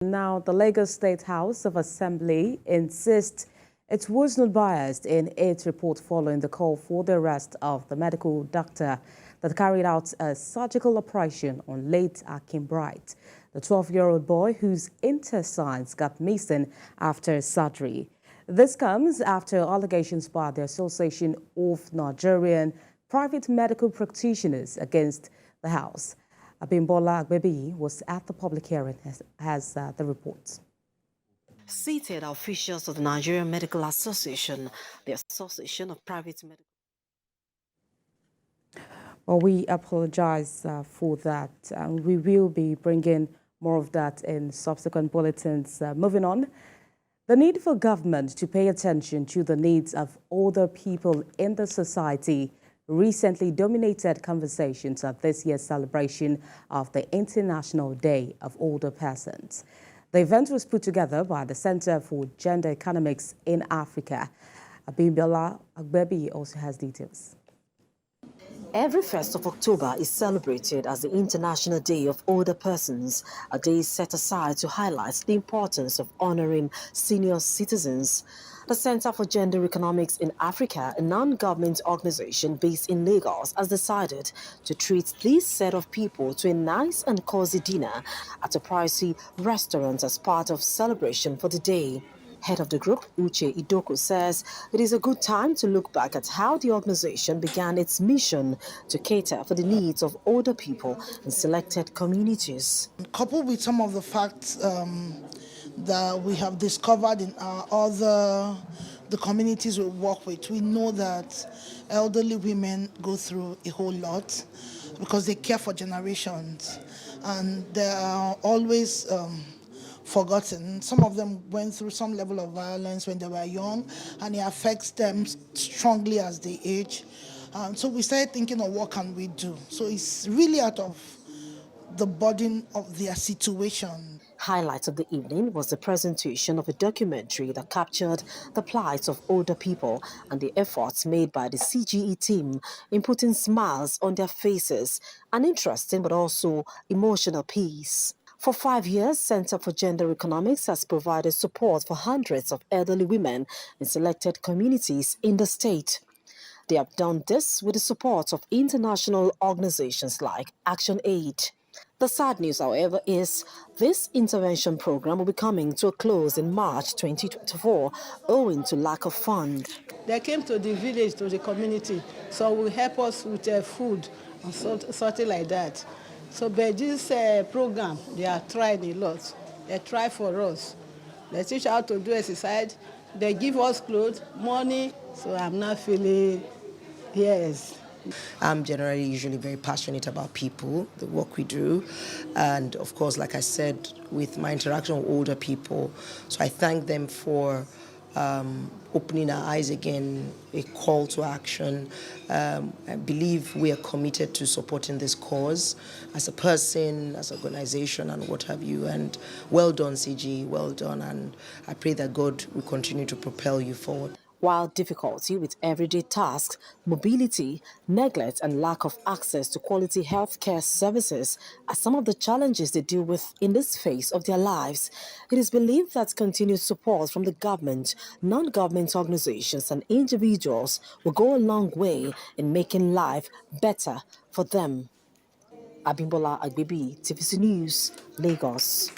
Now, the Lagos State House of Assembly insists it was not biased in its report following the call for the arrest of the medical doctor that carried out a surgical operation on late Akim Bright, the 12-year-old boy whose intestines got missing after surgery. This comes after allegations by the Association of Nigerian Private Medical Practitioners against the House. Abimbola Agbebi was at the public hearing, has the report. Seated officials of the Nigerian Medical Association, the Association of Private Medical. Well, we apologize for that. We will be bringing more of that in subsequent bulletins. Moving on, the need for government to pay attention to the needs of older people in the society recently dominated conversations at this year's celebration of the International Day of Older Persons. The event was put together by the Center for Gender Economics in Africa. Abimbola Agbebi also has details. Every 1st of October is celebrated as the International Day of Older Persons, a day set aside to highlight the importance of honoring senior citizens. The Center for Gender Economics in Africa, a non-government organization based in Lagos, has decided to treat this set of people to a nice and cozy dinner at a pricey restaurant as part of celebration for the day. Head of the group, Uche Idoko, says it is a good time to look back at how the organization began its mission to cater for the needs of older people in selected communities. Coupled with some of the facts that we have discovered in the communities we work with, we know that elderly women go through a whole lot because they care for generations, and they are always forgotten. Some of them went through some level of violence when they were young, and it affects them strongly as they age. So we started thinking of what can we do. So it's really out of the burden of their situation. Highlight of the evening was the presentation of a documentary that captured the plight of older people and the efforts made by the CGE team in putting smiles on their faces, an interesting but also emotional piece. For 5 years, Center for Gender Economics has provided support for hundreds of elderly women in selected communities in the state. They have done this with the support of international organizations like ActionAid. The sad news, however, is this intervention program will be coming to a close in March 2024 owing to lack of funds. They came to the village, to the community, so will help us with food and something like that. So by this program, they are trying a lot. They try for us. They teach how to do exercise. They give us clothes, money. So I'm not feeling, yes. I'm generally usually very passionate about people, the work we do, and of course, like I said, with my interaction with older people. So I thank them for opening our eyes again, a call to action. I believe we are committed to supporting this cause as a person, as an organization, and what have you. And well done, CG, well done. And I pray that God will continue to propel you forward. While difficulty with everyday tasks, mobility, neglect, and lack of access to quality healthcare services are some of the challenges they deal with in this phase of their lives, it is believed that continued support from the government, non-government organizations, and individuals will go a long way in making life better for them. Abimbola Agbebi, TVC News, Lagos.